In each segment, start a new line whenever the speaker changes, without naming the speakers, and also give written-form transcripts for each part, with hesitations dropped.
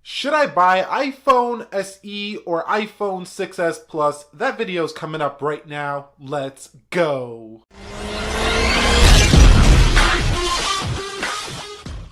Should I buy iPhone SE or iPhone 6s Plus? That video is coming up right now. Let's go.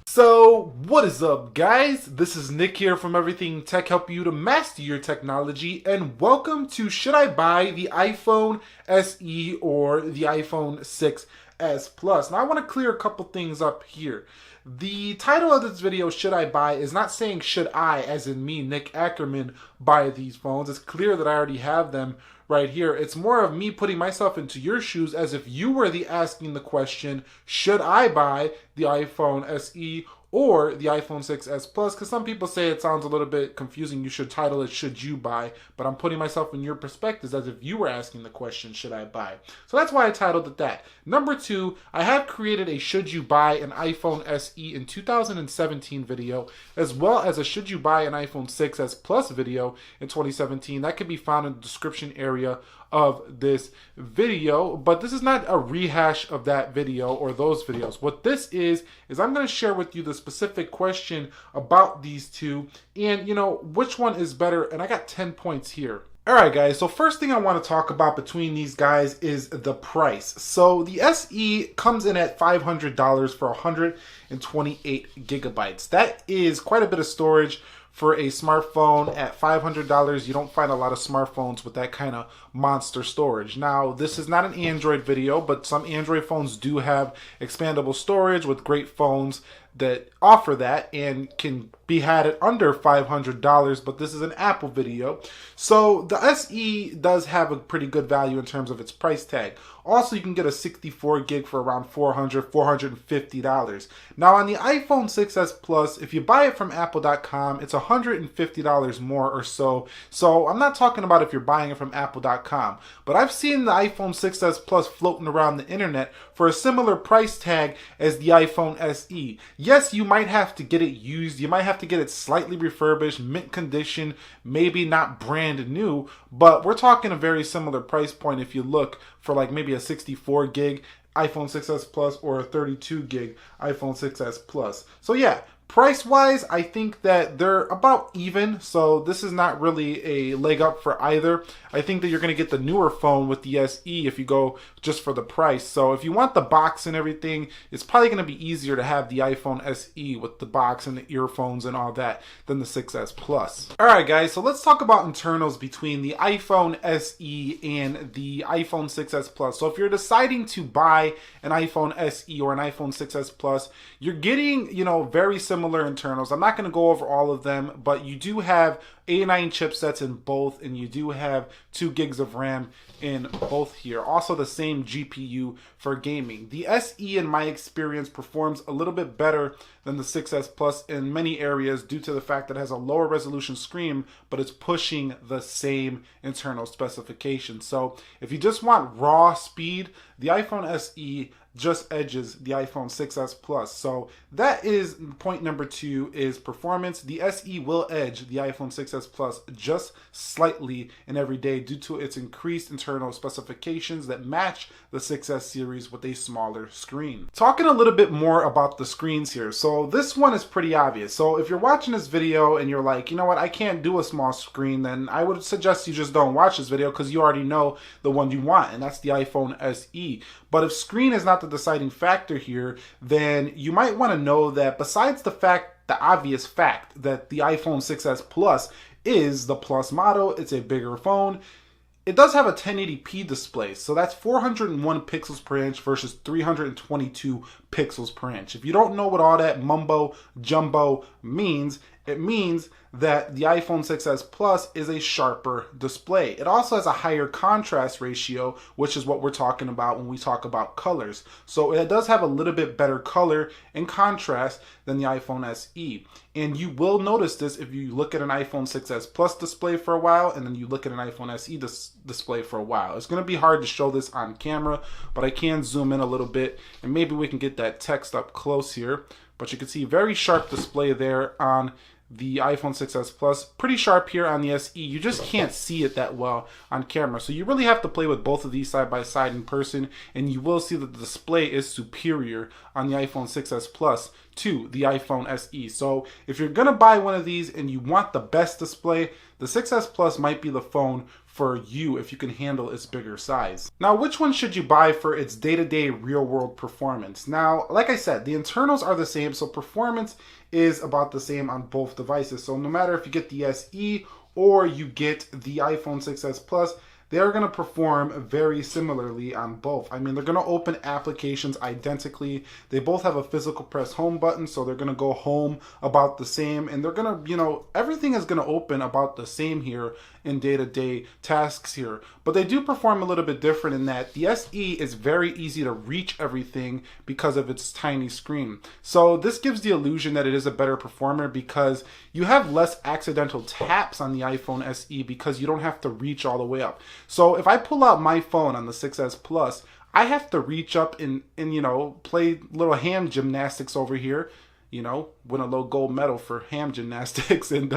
So, what is up, guys? This is Nick here from Everything Tech, help you to master your technology, and welcome to Should I Buy the iPhone SE or the iPhone 6s Plus? Now, I want to clear a couple things up here. The title of this video, Should I Buy, is not saying should I, as in me, Nick Ackerman, buy these phones. It's clear that I already have them right here. It's more of me putting myself into your shoes as if you were asking the question, should I buy the iPhone SE or the iPhone 6s Plus? Because some people say it sounds a little bit confusing. You should title it, Should You Buy? But I'm putting myself in your perspectives as if you were asking the question, should I buy? So that's why I titled it that. Number two, I have created a Should You Buy an iPhone SE in 2017 video, as well as a Should You Buy an iPhone 6s Plus video in 2017. That can be found in the description area of this video, but this is not a rehash of that video or those videos. What this is I'm going to share with you the specific question about these two and which one is better, and I got 10 points here. Alright guys, so first thing I want to talk about between these guys is the price. So the SE comes in at $500 for 128 gigabytes. That is quite a bit of storage for a smartphone. At $500, you don't find a lot of smartphones with that kind of monster storage. Now, this is not an Android video, but some Android phones do have expandable storage with great phones that offer that and can be had at under $500, but this is an Apple video. So the SE does have a pretty good value in terms of its price tag. Also, you can get a 64 gig for around $450. Now on the iPhone 6s Plus, if you buy it from Apple.com, it's $150 more or so. So I'm not talking about if you're buying it from Apple.com, but I've seen the iPhone 6s Plus floating around the internet for a similar price tag as the iPhone SE. Yes, you might have to get it used. You might have to get it slightly refurbished, mint condition, maybe not brand new, but we're talking a very similar price point if you look for like maybe a 64 gig iPhone 6s Plus or a 32 gig iPhone 6s Plus. So yeah, price-wise, I think that they're about even, so this is not really a leg up for either. I think that you're going to get the newer phone with the SE if you go just for the price. So if you want the box and everything, it's probably going to be easier to have the iPhone SE with the box and the earphones and all that than the 6s Plus. Alright guys, so let's talk about internals between the iPhone SE and the iPhone 6s Plus. So if you're deciding to buy an iPhone SE or an iPhone 6s Plus, you're getting, very similar internals. I'm not going to go over all of them, but you do have A9 chipsets in both, and you do have 2 gigs of RAM in both here. Also the same GPU for gaming. The SE, in my experience, performs a little bit better than the 6s Plus in many areas due to the fact that it has a lower resolution screen, but it's pushing the same internal specifications. So if you just want raw speed, the iPhone SE just edges the iPhone 6s Plus. So that is point number 2, is performance. The SE will edge the iPhone 6s Plus just slightly in every day due to its increased internal specifications that match the 6s series with a smaller screen. Talking a little bit more about the screens here. So this one is pretty obvious. So if you're watching this video and you're like, you know what, I can't do a small screen, then I would suggest you just don't watch this video because you already know the one you want, and that's the iPhone SE. But if screen is not the deciding factor here, then you might want to know that besides the obvious fact that the iPhone 6s Plus is the Plus model, it's a bigger phone, it does have a 1080p display, so that's 401 pixels per inch versus 322 pixels per inch. If you don't know what all that mumbo jumbo means, it means that the iPhone 6s Plus is a sharper display. It also has a higher contrast ratio, which is what we're talking about when we talk about colors. So it does have a little bit better color and contrast than the iPhone SE. And you will notice this if you look at an iPhone 6s Plus display for a while and then you look at an iPhone SE display for a while. It's going to be hard to show this on camera, but I can zoom in a little bit and maybe we can get that text up close here. But you can see very sharp display there on the iPhone 6s Plus. Pretty sharp here on the SE. You just can't see it that well on camera. So you really have to play with both of these side by side in person, and you will see that the display is superior on the iPhone 6s Plus to the iPhone SE. So if you're gonna buy one of these and you want the best display, the 6S Plus might be the phone for you if you can handle its bigger size. Now, which one should you buy for its day-to-day real-world performance? Now, like I said, the internals are the same, so performance is about the same on both devices. So no matter if you get the SE or you get the iPhone 6S Plus, they're going to perform very similarly on both. I mean, they're going to open applications identically. They both have a physical press home button, so they're going to go home about the same. And they're going to, everything is going to open about the same here in day-to-day tasks here. But they do perform a little bit different in that the SE is very easy to reach everything because of its tiny screen. So this gives the illusion that it is a better performer because you have less accidental taps on the iPhone SE because you don't have to reach all the way up. So if I pull out my phone on the 6S Plus, I have to reach up and play little hand gymnastics over here, win a little gold medal for ham gymnastics and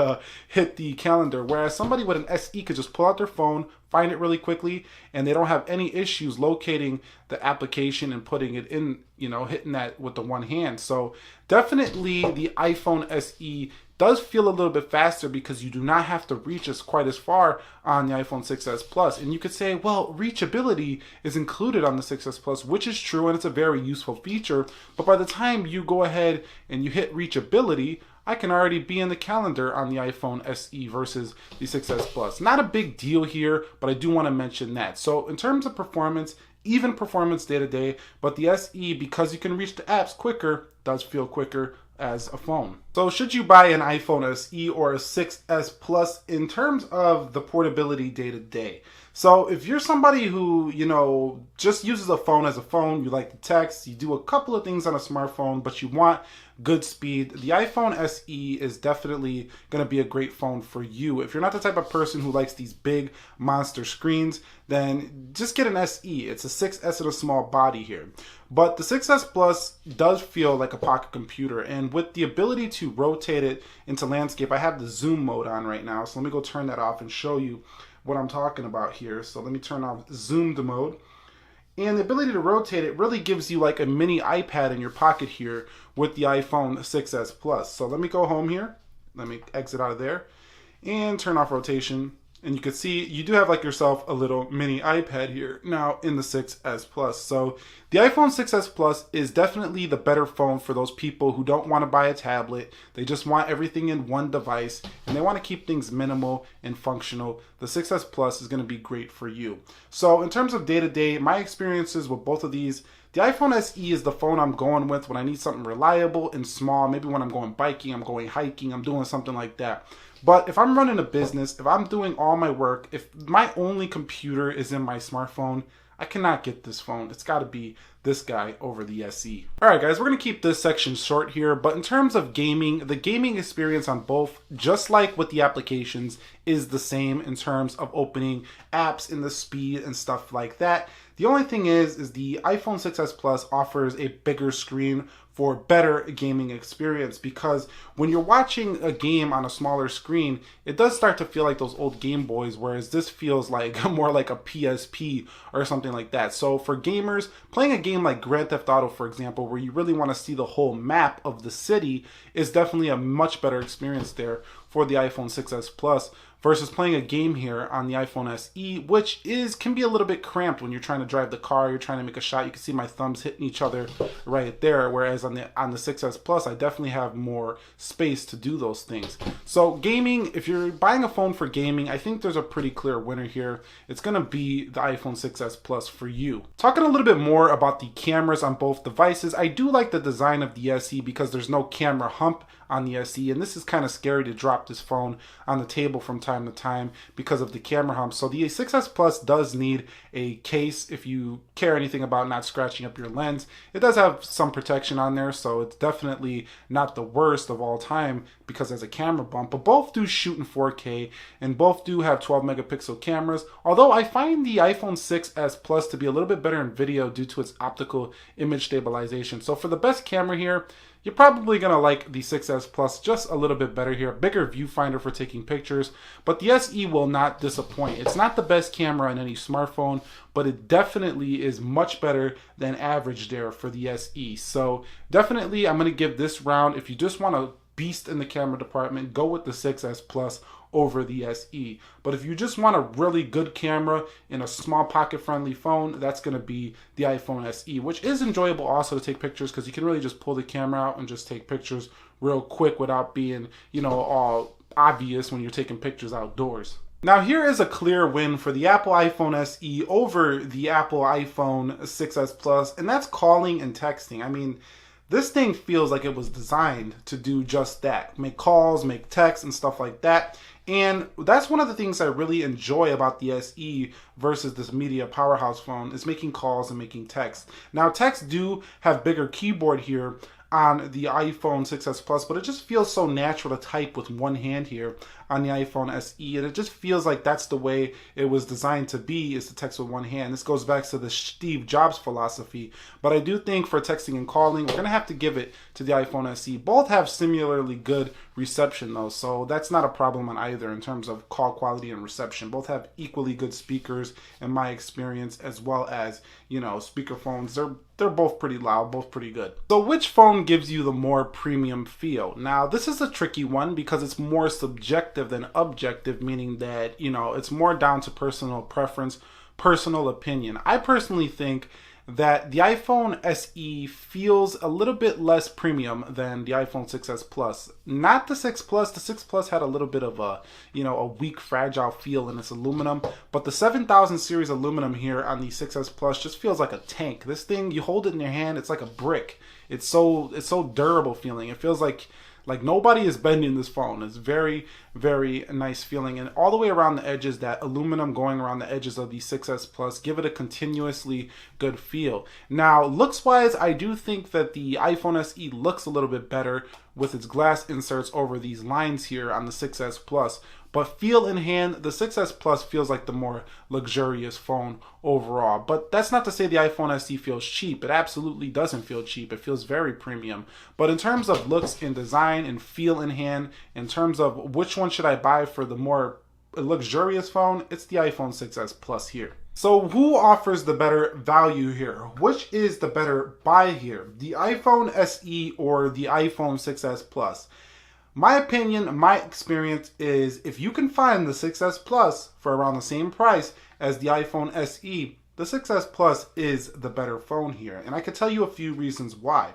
hit the calendar. Whereas somebody with an SE could just pull out their phone, find it really quickly, and they don't have any issues locating the application and putting it in, hitting that with the one hand. So definitely the iPhone SE does feel a little bit faster because you do not have to reach quite as far on the iPhone 6S Plus. And you could say, well, reachability is included on the 6S Plus, which is true, and it's a very useful feature. But by the time you go ahead and you hit reachability, I can already be in the calendar on the iPhone SE versus the 6S Plus. Not a big deal here, but I do want to mention that. So in terms of performance, even performance day to day, but the SE, because you can reach the apps quicker, does feel quicker as a phone. So should you buy an iPhone SE or a 6S Plus in terms of the portability day to day? So if you're somebody who, just uses a phone as a phone, you like to text, you do a couple of things on a smartphone, but you want good speed, the iPhone SE is definitely going to be a great phone for you. If you're not the type of person who likes these big monster screens, then just get an SE. It's a 6S in a small body here. But the 6S Plus does feel like a pocket computer, and with the ability to rotate it into landscape, I have the zoom mode on right now, so let me go turn that off and show you what I'm talking about here. So let me turn off zoomed mode. And the ability to rotate it really gives you like a mini iPad in your pocket here with the iPhone 6S Plus. So let me go home here. Let me exit out of there and turn off rotation. And you can see you do have like yourself a little mini iPad here now in the 6S Plus. So the iPhone 6S Plus is definitely the better phone for those people who don't want to buy a tablet. They just want everything in one device and they want to keep things minimal and functional. The 6S Plus is going to be great for you. So in terms of day-to-day, my experiences with both of these, the iPhone SE is the phone I'm going with when I need something reliable and small. Maybe when I'm going biking, I'm going hiking, I'm doing something like that. But if I'm running a business, if I'm doing all my work, if my only computer is in my smartphone, I cannot get this phone. It's got to be this guy over the SE. All right, guys, we're going to keep this section short here. But in terms of gaming, the gaming experience on both, just like with the applications, is the same in terms of opening apps and the speed and stuff like that. The only thing is the iPhone 6S Plus offers a bigger screen for better gaming experience, because when you're watching a game on a smaller screen, it does start to feel like those old Game Boys, whereas this feels like more like a PSP or something like that. So for gamers, playing a game like Grand Theft Auto, for example, where you really want to see the whole map of the city, is definitely a much better experience there for the iPhone 6S Plus versus playing a game here on the iPhone SE, which can be a little bit cramped when you're trying to drive the car, you're trying to make a shot. You can see my thumbs hitting each other right there, whereas on the 6S Plus, I definitely have more space to do those things. So gaming, if you're buying a phone for gaming, I think there's a pretty clear winner here. It's going to be the iPhone 6S Plus for you. Talking a little bit more about the cameras on both devices, I do like the design of the SE because there's no camera hump on the SE, and this is kind of scary to drop this phone on the table from time to time because of the camera hump. So the 6S Plus does need a case if you care anything about not scratching up your lens. It does have some protection on there, so it's definitely not the worst of all time because there's a camera bump, but both do shoot in 4K and both do have 12 megapixel cameras, although I find the iPhone 6S Plus to be a little bit better in video due to its optical image stabilization. So for the best camera here, you're probably going to like the 6S Plus just a little bit better here. Bigger viewfinder for taking pictures, but the SE will not disappoint. It's not the best camera on any smartphone, but it definitely is much better than average there for the SE. So definitely I'm going to give this round, if you just want to beast in the camera department, go with the 6S Plus over the SE. But if you just want a really good camera in a small pocket-friendly phone, that's going to be the iPhone SE, which is enjoyable also to take pictures because you can really just pull the camera out and just take pictures real quick without being, all obvious when you're taking pictures outdoors. Now here is a clear win for the Apple iPhone SE over the Apple iPhone 6S Plus, and that's calling and texting. I mean, this thing feels like it was designed to do just that. Make calls, make texts, and stuff like that. And that's one of the things I really enjoy about the SE versus this media powerhouse phone is making calls and making texts. Now, texts do have bigger keyboard here on the iPhone 6S Plus, but it just feels so natural to type with one hand here on the iPhone SE, and it just feels like that's the way it was designed to be, is to text with one hand. This goes back to the Steve Jobs philosophy, but I do think for texting and calling, we're going to have to give it to the iPhone SE. Both have similarly good reception though, so that's not a problem on either in terms of call quality and reception. Both have equally good speakers in my experience, as well as, speaker phones. They're both pretty loud, both pretty good. So which phone gives you the more premium feel? Now, this is a tricky one because it's more subjective than objective, meaning that, it's more down to personal preference, personal opinion. I personally think that the iPhone SE feels a little bit less premium than the iPhone 6S Plus. Not the 6 Plus. The 6 Plus had a little bit of a weak, fragile feel in its aluminum, but the 7000 series aluminum here on the 6S Plus just feels like a tank. This thing, you hold it in your hand, it's like a brick. It's so durable feeling. It feels like nobody is bending this phone. It's very, very nice feeling. And all the way around the edges, that aluminum going around the edges of the 6S Plus, give it a continuously good feel. Now, looks-wise, I do think that the iPhone SE looks a little bit better with its glass inserts over these lines here on the 6S Plus. But feel in hand, the 6S Plus feels like the more luxurious phone overall. But that's not to say the iPhone SE feels cheap. It absolutely doesn't feel cheap. It feels very premium. But in terms of looks and design and feel in hand, in terms of which one should I buy for the more luxurious phone, it's the iPhone 6S Plus here. So who offers the better value here? Which is the better buy here? The iPhone SE or the iPhone 6S Plus? My opinion, my experience is if you can find the 6S Plus for around the same price as the iPhone SE, the 6S Plus is the better phone here. And I can tell you a few reasons why.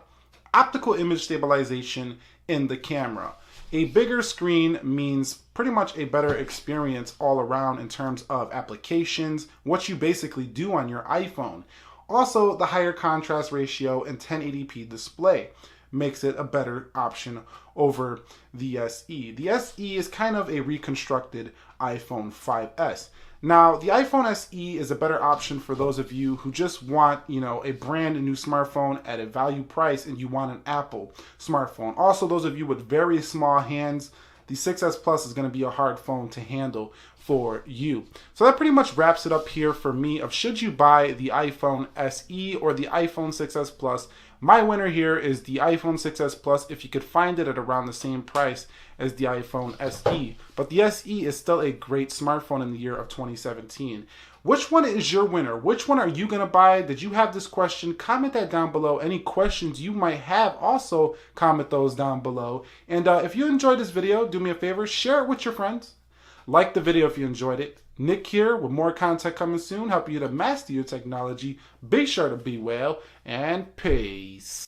Optical image stabilization in the camera. A bigger screen means pretty much a better experience all around in terms of applications, what you basically do on your iPhone. Also, the higher contrast ratio and 1080p display makes it a better option over the SE. The SE is kind of a reconstructed iPhone 5S. Now, the iPhone SE is a better option for those of you who just want, a brand new smartphone at a value price and you want an Apple smartphone. Also, those of you with very small hands, the 6S Plus is going to be a hard phone to handle for you. So that pretty much wraps it up here for me of should you buy the iPhone SE or the iPhone 6S Plus. My winner here is the iPhone 6S Plus if you could find it at around the same price as the iPhone SE. But the SE is still a great smartphone in the year of 2017. Which one is your winner? Which one are you going to buy? Did you have this question? Comment that down below. Any questions you might have, also comment those down below. And if you enjoyed this video, do me a favor, share it with your friends. Like the video if you enjoyed it. Nick here with more content coming soon, helping you to master your technology. Be sure to be well, and peace.